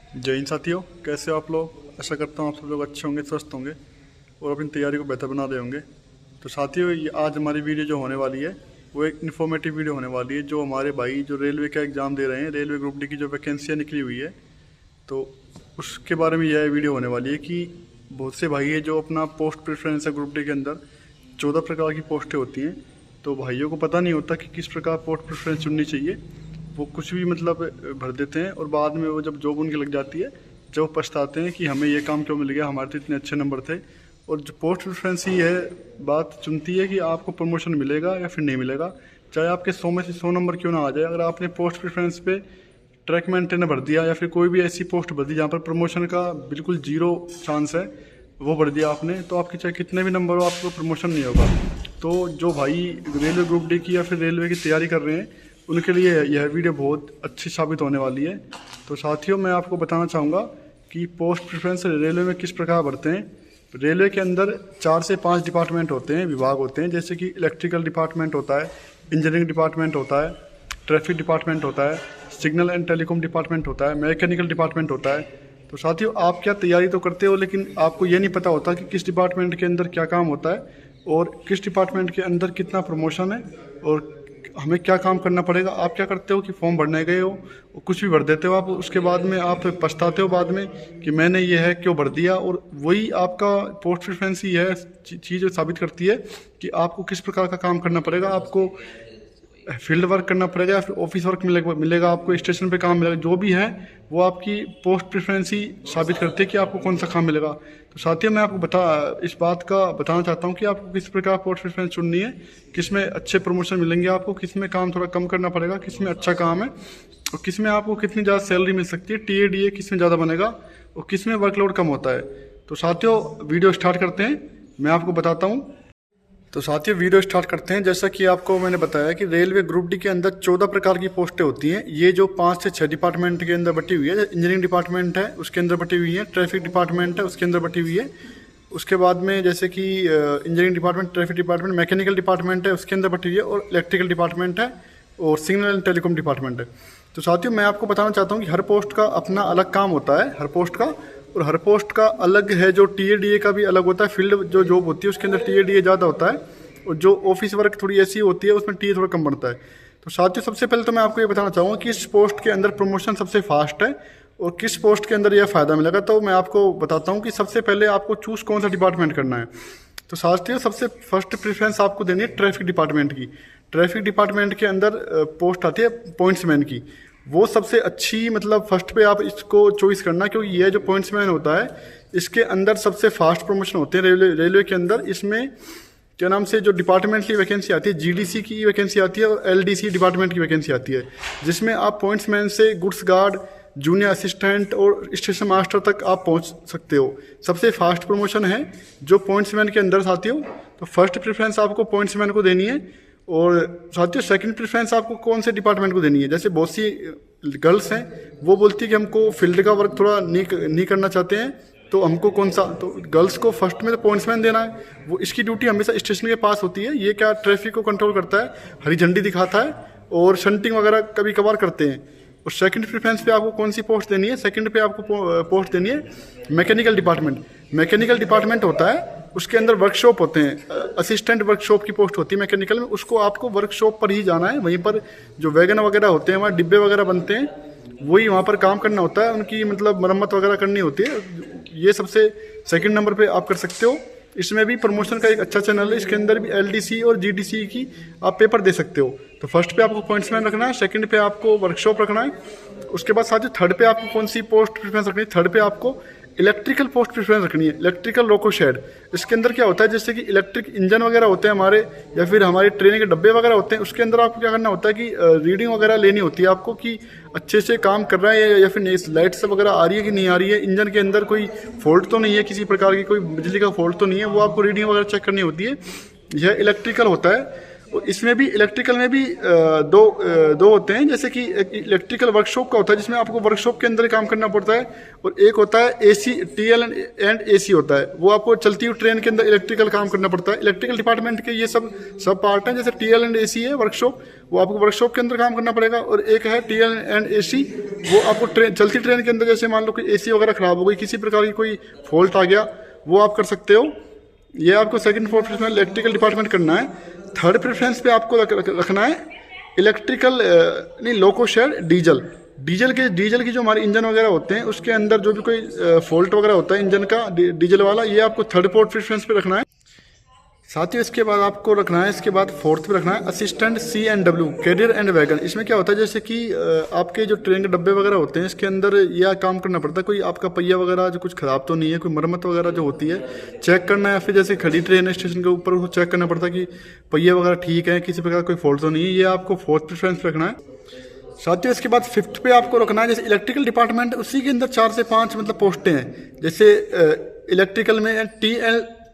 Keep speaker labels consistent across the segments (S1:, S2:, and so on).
S1: जय हिंद साथियों, कैसे हो आप लोग। आशा करता हूँ आप सब लोग अच्छे होंगे, स्वस्थ होंगे और अपनी तैयारी को बेहतर बना रहे होंगे। तो साथियों, ये आज हमारी वीडियो जो होने वाली है वो एक इन्फॉर्मेटिव वीडियो होने वाली है। जो हमारे भाई जो रेलवे का एग्ज़ाम दे रहे हैं, रेलवे ग्रुप डी की जो वैकेंसियाँ निकली हुई है, तो उसके बारे में यह वीडियो होने वाली है कि बहुत से भाई है जो अपना पोस्ट प्रेफरेंस है ग्रुप डी के अंदर 14 प्रकार की पोस्टें होती हैं। तो भाइयों को पता नहीं होता कि किस प्रकार पोस्ट प्रेफरेंस चुननी चाहिए। वो कुछ भी मतलब भर देते हैं और बाद में वो जब जॉब उनकी लग जाती है, जब वो पछताते हैं कि हमें ये काम क्यों मिल गया, हमारे तो इतने अच्छे नंबर थे। और जो पोस्ट प्रेफरेंस ही है बात चुनती है कि आपको प्रमोशन मिलेगा या फिर नहीं मिलेगा, चाहे आपके 100 में से 100 नंबर क्यों ना आ जाए। अगर आपने पोस्ट प्रेफरेंस पे ट्रैक मेंटेनर भर दिया या फिर कोई भी ऐसी पोस्ट भर दी जहाँ पर प्रमोशन का बिल्कुल जीरो चांस है, वो भर दिया आपने, तो आपके चाहे कितने भी नंबर हो आपको प्रमोशन नहीं होगा। तो जो भाई रेलवे ग्रुप डी की या फिर रेलवे की तैयारी कर रहे हैं, उनके लिए यह वीडियो बहुत अच्छी साबित होने वाली है। तो साथियों, मैं आपको बताना चाहूँगा कि पोस्ट प्रेफरेंस रेलवे में किस प्रकार भरते हैं। रेलवे के अंदर 4 से 5 डिपार्टमेंट होते हैं, विभाग होते हैं, जैसे कि इलेक्ट्रिकल डिपार्टमेंट होता है, इंजीनियरिंग डिपार्टमेंट होता है, ट्रैफिक डिपार्टमेंट होता है, सिग्नल एंड टेलीकॉम डिपार्टमेंट होता है, मैकेनिकल डिपार्टमेंट होता है। तो साथियों, आप क्या तैयारी तो करते हो, लेकिन आपको ये नहीं पता होता कि किस डिपार्टमेंट के अंदर क्या काम होता है और किस डिपार्टमेंट के अंदर कितना प्रमोशन है और हमें क्या काम करना पड़ेगा। आप क्या करते हो कि फॉर्म भरने गए हो, कुछ भी भर देते हो आप, उसके बाद में आप पछताते हो बाद में कि मैंने ये है क्यों भर दिया। और वही आपका पोस्ट प्रेफरेंस ही है चीज़ साबित करती है कि आपको किस प्रकार का काम करना पड़ेगा। आपको फील्ड वर्क करना पड़ेगा या फिर ऑफिस वर्क मिलेगा, आपको स्टेशन पे काम मिलेगा, जो भी है वो आपकी पोस्ट प्रेफरेंस ही साबित करती है कि आपको कौन सा काम मिलेगा। तो साथियों, मैं आपको इस बात का बताना चाहता हूँ कि आपको किस प्रकार पोस्ट प्रेफरेंस चुननी है, किस में अच्छे प्रमोशन मिलेंगे आपको, किस में काम थोड़ा कम करना पड़ेगा, किस में अच्छा काम है और किस में आपको कितनी ज़्यादा सैलरी मिल सकती है, टीए किस में ज़्यादा बनेगा और किस में वर्कलोड कम होता है। तो साथियों, वीडियो स्टार्ट करते हैं, मैं आपको बताता हूँ। तो साथियों, वीडियो स्टार्ट करते हैं। जैसा कि आपको मैंने बताया कि रेलवे ग्रुप डी के अंदर 14 प्रकार की पोस्टें होती हैं। ये जो 5 से 6 डिपार्टमेंट के अंदर बटी हुई है, इंजीनियरिंग डिपार्टमेंट है उसके अंदर बटी हुई है, ट्रैफिक डिपार्टमेंट है उसके अंदर बटी हुई है, उसके बाद में जैसे कि engineering department, traffic department, mechanical department है उसके अंदर बटी हुई है और इलेक्ट्रिकल डिपार्टमेंट है और सिग्नल एंड टेलीकॉम डिपार्टमेंट है। तो साथियों, मैं आपको बताना चाहता हूँ कि हर पोस्ट का अपना अलग काम होता है, हर पोस्ट का, और हर पोस्ट का अलग है। जो टीए का भी अलग होता है, फील्ड जो जॉब होती है उसके अंदर टीए ज़्यादा होता है और जो ऑफिस वर्क थोड़ी ऐसी होती है उसमें टी थोड़ा कम बढ़ता है। तो साथियों, सबसे पहले तो मैं आपको ये बताना चाहूँगा कि इस पोस्ट के अंदर प्रमोशन सबसे फास्ट है और किस पोस्ट के अंदर यह फ़ायदा मिलेगा। तो मैं आपको बताता हूँ कि सबसे पहले आपको चूज़ कौन सा डिपार्टमेंट करना है। तो साथियों, सबसे फर्स्ट प्रेफरेंस आपको देनी है ट्रैफिक डिपार्टमेंट की। ट्रैफिक डिपार्टमेंट के अंदर पोस्ट आती है पॉइंट्समैन की, वो सबसे अच्छी, मतलब फर्स्ट पे आप इसको चॉइस करना, क्योंकि ये जो पॉइंट्समैन होता है इसके अंदर सबसे फास्ट प्रमोशन होते हैं रेलवे के अंदर। इसमें क्या नाम से जो डिपार्टमेंट की वैकेंसी आती है, जीडीसी की वैकेंसी आती है और एलडीसी डिपार्टमेंट की वैकेंसी आती है, जिसमें आप पॉइंट्समैन से गुड्स गार्ड, जूनियर असिस्टेंट और स्टेशन मास्टर तक आप पहुंच सकते हो। सबसे फास्ट प्रमोशन है जो पॉइंट्समैन के अंदर आती हो। तो फर्स्ट प्रेफरेंस आपको पॉइंट्समैन को देनी है। और साथियों, सेकंड प्रेफरेंस आपको कौन से डिपार्टमेंट को देनी है। जैसे बहुत सी गर्ल्स हैं, वो बोलती है कि हमको फील्ड का वर्क थोड़ा नहीं करना चाहते हैं, तो हमको कौन सा, तो गर्ल्स को फर्स्ट में तो पॉइंट्समैन देना है। वो इसकी ड्यूटी हमेशा स्टेशन के पास होती है। ये क्या ट्रैफिक को कंट्रोल करता है, हरी झंडी दिखाता है और शंटिंग वगैरह कभी कभार करते हैं। और सेकंड प्रेफरेंस पे आपको कौन सी पोस्ट देनी है, सेकंड पे आपको पोस्ट देनी है मैकेनिकल डिपार्टमेंट। मैकेनिकल डिपार्टमेंट होता है, उसके अंदर वर्कशॉप होते हैं, असिस्टेंट वर्कशॉप की पोस्ट होती है मैकेनिकल में। उसको आपको वर्कशॉप पर ही जाना है, वहीं पर जो वैगन वगैरह होते हैं, वहाँ डिब्बे वगैरह बनते हैं, वही वहाँ पर काम करना होता है, उनकी मतलब मरम्मत वगैरह करनी होती है। ये सबसे सेकंड नंबर पे आप कर सकते हो। इसमें भी प्रमोशन का एक अच्छा चैनल है, इसके अंदर भी एलडीसी और जीडीसी की आप पेपर दे सकते हो। तो फर्स्ट पे आपको पॉइंट्समैन रखना है, सेकंड पे आपको वर्कशॉप रखना है। उसके बाद साथ ही थर्ड पे आपको कौन सी पोस्ट प्रेफरेंस रखनी है, थर्ड पे आपको इलेक्ट्रिकल पोस्ट प्रेफरेंस रखनी है, इलेक्ट्रिकल लोको शेड। इसके अंदर क्या होता है, जैसे कि इलेक्ट्रिक इंजन वगैरह होते हैं हमारे, या फिर हमारी ट्रेन के डब्बे वगैरह होते हैं, उसके अंदर आपको क्या करना होता है कि रीडिंग वगैरह लेनी होती है आपको कि अच्छे से काम कर रहा है या फिर लाइट्स वगैरह आ रही है कि नहीं आ रही है, इंजन के अंदर कोई फॉल्ट तो नहीं है, किसी प्रकार की कोई बिजली का फॉल्ट तो नहीं है, वो आपको रीडिंग वगैरह चेक करनी होती है। यह इलेक्ट्रिकल होता है। और इसमें भी इलेक्ट्रिकल में भी दो होते हैं, जैसे कि एक इलेक्ट्रिकल वर्कशॉप का होता है जिसमें आपको वर्कशॉप के अंदर ही काम करना पड़ता है, और एक होता है एसी TL एंड AC होता है, वो आपको चलती हुई ट्रेन के अंदर इलेक्ट्रिकल काम करना पड़ता है। इलेक्ट्रिकल डिपार्टमेंट के ये सब पार्ट हैं, जैसे TL एंड AC है वर्कशॉप, वो आपको वर्कशॉप के अंदर काम करना पड़ेगा, और एक है TL एंड AC, वो आपको चलती ट्रेन के अंदर, जैसे मान लो कोई AC वगैरह खराब हो गई, किसी प्रकार की कोई फॉल्ट आ गया, वो आप कर सकते हो। ये आपको second fourth preference electrical department करना है। थर्ड प्रेफरेंस पे आपको रखना है इलेक्ट्रिकल लोको शेड डीजल की जो हमारे इंजन वगैरह होते हैं उसके अंदर जो भी कोई फॉल्ट वगैरह होता है इंजन का डीजल वाला, ये आपको थर्ड फोर्थ प्रेफरेंस पे रखना है। साथ ही इसके बाद आपको रखना है, इसके बाद फोर्थ पे रखना है assistant CNW carrier and wagon. इसमें क्या होता है, जैसे कि आपके जो ट्रेन के डब्बे वगैरह होते हैं इसके अंदर यह काम करना पड़ता है, कोई आपका पहिया वगैरह जो कुछ खराब तो नहीं है, कोई मरम्मत वगैरह जो होती है चेक करना है, या फिर जैसे खड़ी ट्रेन है स्टेशन के ऊपर उसको चेक करना पड़ता है कि पहिया वगैरह ठीक है, किसी प्रकार कोई फॉल्ट तो नहीं है, ये आपको फोर्थ प्रेफरेंस पे रखना है। साथ ही इसके बाद फिफ्थ पे आपको रखना है, जैसे इलेक्ट्रिकल डिपार्टमेंट उसी के अंदर 4 से 5 मतलब पोस्टें हैं, जैसे इलेक्ट्रिकल में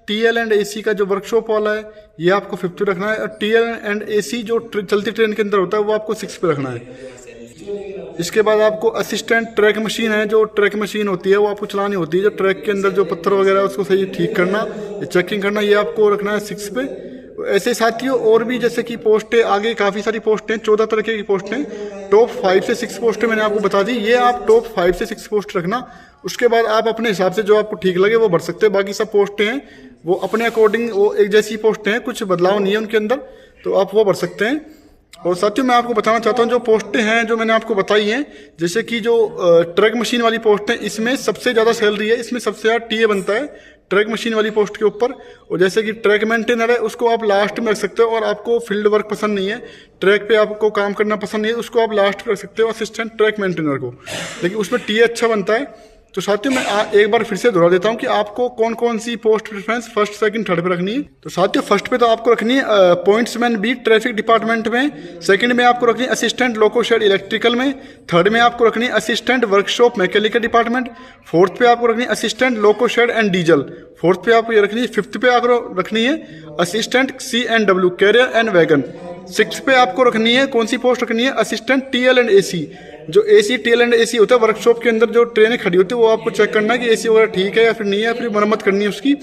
S1: TL एंड AC का जो वर्कशॉप वाला है ये आपको 5th पे रखना है, और TL एंड AC जो चलती ट्रेन के अंदर होता है वो आपको 6th पे रखना है। इसके बाद आपको असिस्टेंट ट्रैक मशीन है, जो ट्रैक मशीन होती है वो आपको चलानी होती है, जो ट्रैक के अंदर जो पत्थर वगैरह है उसको सही ठीक करना, चेकिंग करना, ये आपको रखना है 6th पे। ऐसे साथियों और भी जैसे कि पोस्टें आगे काफ़ी सारी पोस्टें, 14 तरह की पोस्टें, टॉप 5 से 6 पोस्टें मैंने आपको बता दी, ये आप टॉप 5 से 6 पोस्ट रखना। उसके बाद आप अपने हिसाब से जो आपको ठीक लगे वो भर सकते हैं, बाकी सब पोस्टें हैं वो अपने अकॉर्डिंग वो एक जैसी पोस्टें हैं, कुछ बदलाव नहीं है उनके अंदर, तो आप वो भर सकते हैं। और साथियों मैं आपको बताना चाहता हूँ जो पोस्टें हैं जो मैंने आपको बताई हैं, जैसे कि जो ट्रक मशीन वाली पोस्ट है इसमें सबसे ज़्यादा सैलरी है, इसमें सबसे ज़्यादा TA बनता है ट्रक मशीन वाली पोस्ट के ऊपर। और जैसे कि ट्रैक मेंटेनर है उसको आप लास्ट में रख सकते हो, और आपको फील्ड वर्क पसंद नहीं है, ट्रैक पे आपको काम करना पसंद नहीं है, उसको आप लास्ट पे रख सकते हो असिस्टेंट ट्रैक मेंटेनर को, लेकिन उसमें TA अच्छा बनता है। तो साथियों मैं एक बार फिर से दोहरा देता हूं कि आपको कौन कौन सी post preference first second third पे रखनी है। तो साथियों फर्स्ट पे तो आपको रखनी है पॉइंट्समैन B ट्रैफिक डिपार्टमेंट में, सेकंड में आपको रखनी है असिस्टेंट लोको शेड इलेक्ट्रिकल में, थर्ड में आपको रखनी है assistant workshop mechanical department, fourth पे आपको रखनी है assistant loco shed and diesel, fourth पे आपको ये रखनी है, फिफ्थ पे आपको रखनी है assistant CNW carrier and wagon, six पे आपको रखनी है कौन सी पोस्ट रखनी है असिस्टेंट TL एंड AC। जो AC TL एंड AC होता है वर्कशॉप के अंदर जो ट्रेनें खड़ी होती है वो आपको चेक करना है कि AC वगैरह ठीक है या फिर नहीं है, फिर मरम्मत करनी है उसकी।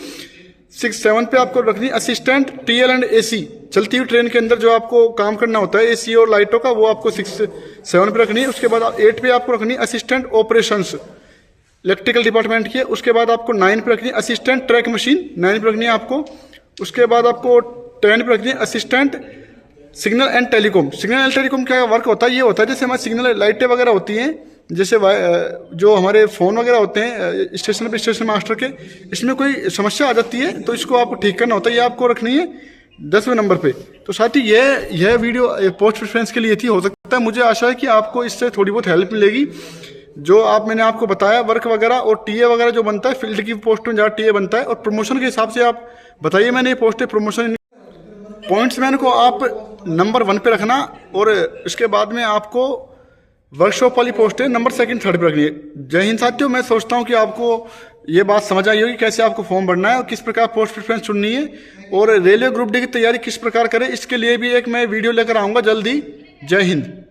S1: 6-7 पे आपको रखनी है असिस्टेंट TL एंड AC, चलती हुई ट्रेन के अंदर जो आपको काम करना होता है AC और लाइटों का, वो आपको 6-7 पे रखनी है। उसके बाद 8 पे आपको रखनी है असिस्टेंट ऑपरेशंस इलेक्ट्रिकल डिपार्टमेंट की है। उसके बाद आपको 9 पे रखनी है असिस्टेंट ट्रैक मशीन, 9 पे रखनी है आपको। उसके बाद आपको 10 पे रखनी है assistant signal and telecom. Signal and telecom क्या वर्क होता है, ये होता है जैसे हमारी सिग्नल लाइटें वगैरह होती हैं, जैसे जो हमारे फ़ोन वगैरह होते हैं स्टेशन पे स्टेशन मास्टर के, इसमें कोई समस्या आ जाती है तो इसको आपको ठीक करना होता है, ये आपको रखनी है 10वें नंबर पे। तो साथ ही यह वीडियो पोस्ट प्रेफरेंस के लिए थी, हो सकता है मुझे आशा है कि आपको इससे थोड़ी बहुत हेल्प मिलेगी। जो मैंने आपको बताया वर्क वगैरह और TA वगैरह जो बनता है, फील्ड की पोस्ट में ज़्यादा TA बनता है, और प्रमोशन के हिसाब से आप बताइए मैंने ये पोस्टें प्रमोशन पॉइंट्समैन को आप नंबर 1 पे रखना, और इसके बाद में आपको वर्कशॉप वाली पोस्टें नंबर 2, 3 पे रखनी है। जय हिंद साथियों, मैं सोचता हूँ कि आपको ये बात समझ आई होगी कैसे आपको फॉर्म भरना है और किस प्रकार पोस्ट प्रेफरेंस चुननी है, और रेलवे ग्रुप D की तैयारी किस प्रकार करें, इसके लिए भी एक मैं वीडियो लेकर आऊँगा जल्दी। जय हिंद।